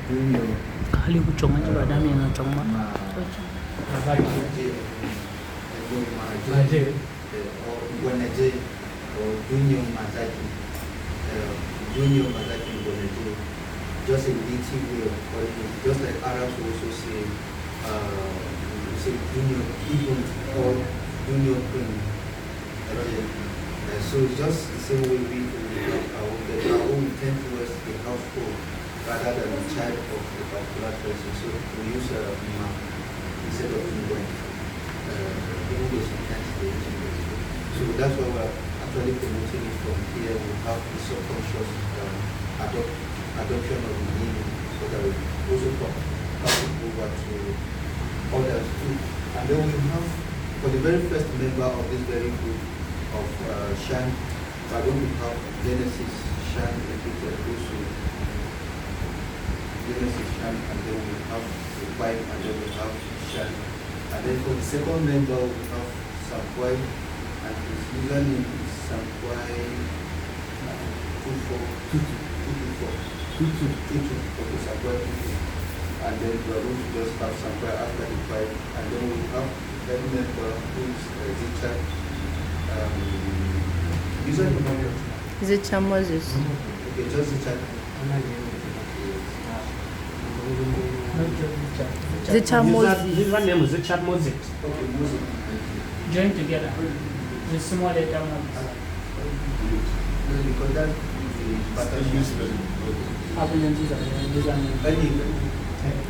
junior. Aliyu choma je badami na choma. Maje or junior Mazaki. Junior Mazaki Bonaje. Just a native way of calling it. Just like Arabs also say junior even or junior queen. So it's just the same way we have our own tend towards the household rather than the child of a particular person. So we use ma instead of ngwe. Even though sometimes they use ngwe. So that's why we're actually promoting it from here. We have the subconscious adoption of the name so that we also pass it over to others too. And then we have, for the very first member of this very group of Shan, we're going to have Genesis, Shan, repeated also. Genesis, Shan, and then we have the wife, and then we have Shan. And then for the second member, we have Samkwai, and his username is Samkwai 224. Okay, Samkwai 22. And then we are going to just have Samkwai after the wife, and then we have the third member who is Zichat. Username Zichat Moses. Okay, just Zichat. Zichat Moses. Username is Zichat Moses. Okay, Moses. Join together. The small letter Because that is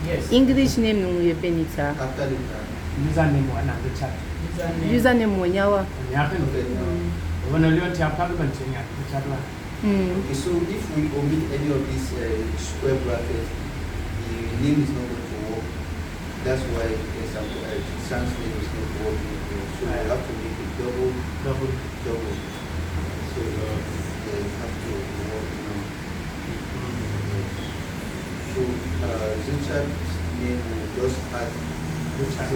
yes. English name no Benita. after the Username one and the chat. Username Wanyawa. When I learned Tyap Wiki Bootcamp. Okay, so if we omit any of these square brackets, the name is not going to work. That's why Sam's name is not working. So we have to make it double. So you have to work now. So Zichat's name will just add okay,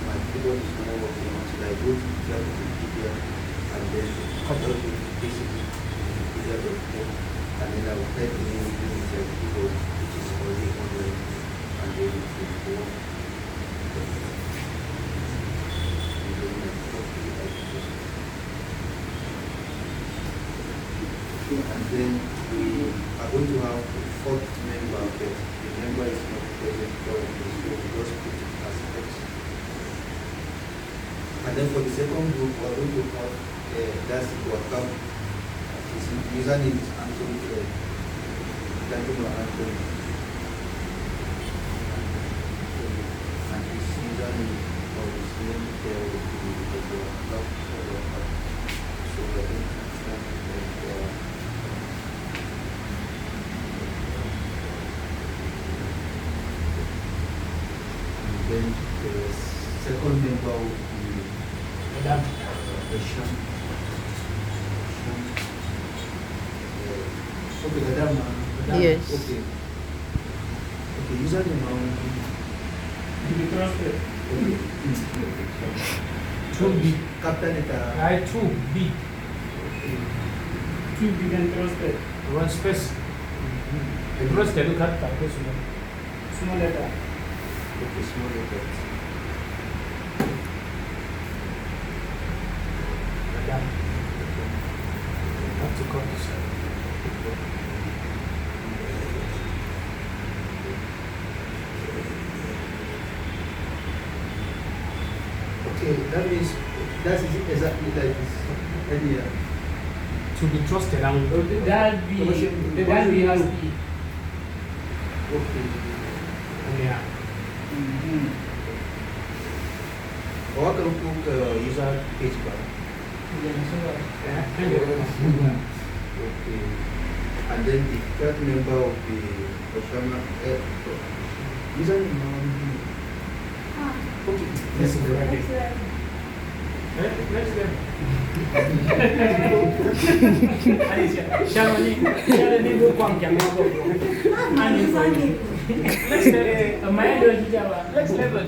my keyboard is not working until I go to Wikipedia and then just basically Wikipedia.com and then I will type the name using the keyboard which is already online and then it will work. And then we are going to have a fourth member, but the member is not present currently, so we just put it as X. And then for the second group, we are going to have that's WhatsApp. His username is Anthony Anthony. And his username or his name there will be WhatsApp. So we are going to then the second member will be Shan. Okay, Adam. Yes. Okay, username now. Okay. 2B. Captain it. 2B. 2B and trusted. One space. Trusted, look at that. Small letter. Okay, small letter. Madam. Have to cut this out. Okay, that means that's exactly like this earlier. To be trusted and that be has be. Okay. Yeah. Or I can put user page bar. Okay. And then the third member of the Oshama username. Okay. Let's go right there. Let's go. Alicia, Shamani, Shamani, go come, can go. Let's level. My let's level.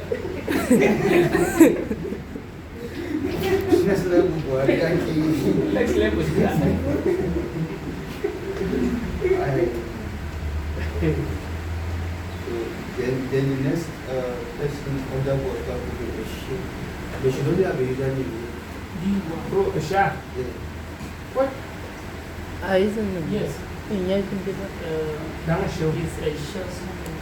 Next level, boy. Next level. Okay. So then the next person under water will be a ship. They should only have a username. Bro, a shark. Yeah. What? Username. Yes. Yeah, you can give it. Down show. It's a short something.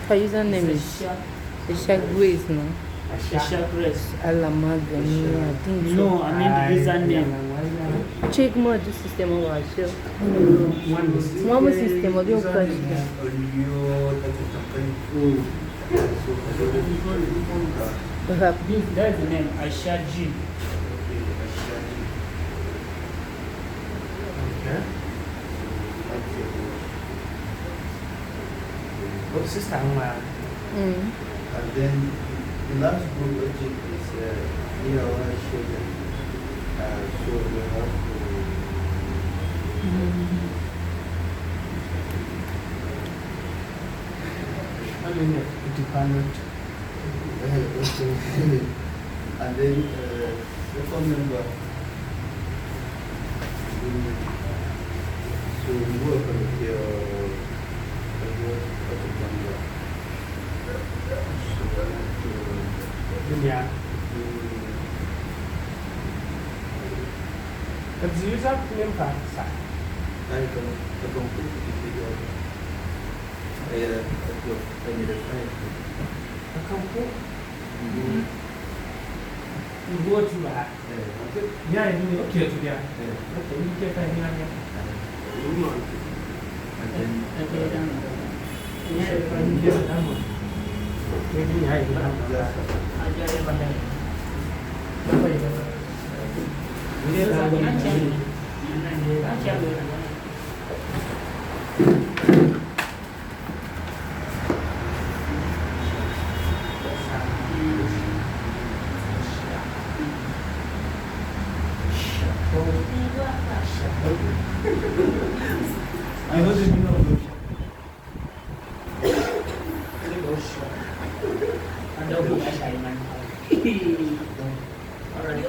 Her username It's is a shark. the Shark Grace, no? A A shark. shark race. Alamaga, I think so. No, I mean the username. Check more the system of our show. One One system of your question. Aliyu, that's a company. So, Perhaps. That's the name. Ashaji. Okay. What system? And then the last group logic is here I want to show them. So we have I don't know. Department. and then second member. So we work on here. Yeah. But the user name card. I can put the video. I need a file. I can put. You go to that. Yeah, I do. Okay, to that. Okay, you get that here. And then Maybe I will have that. I know the meaning of those. Alright.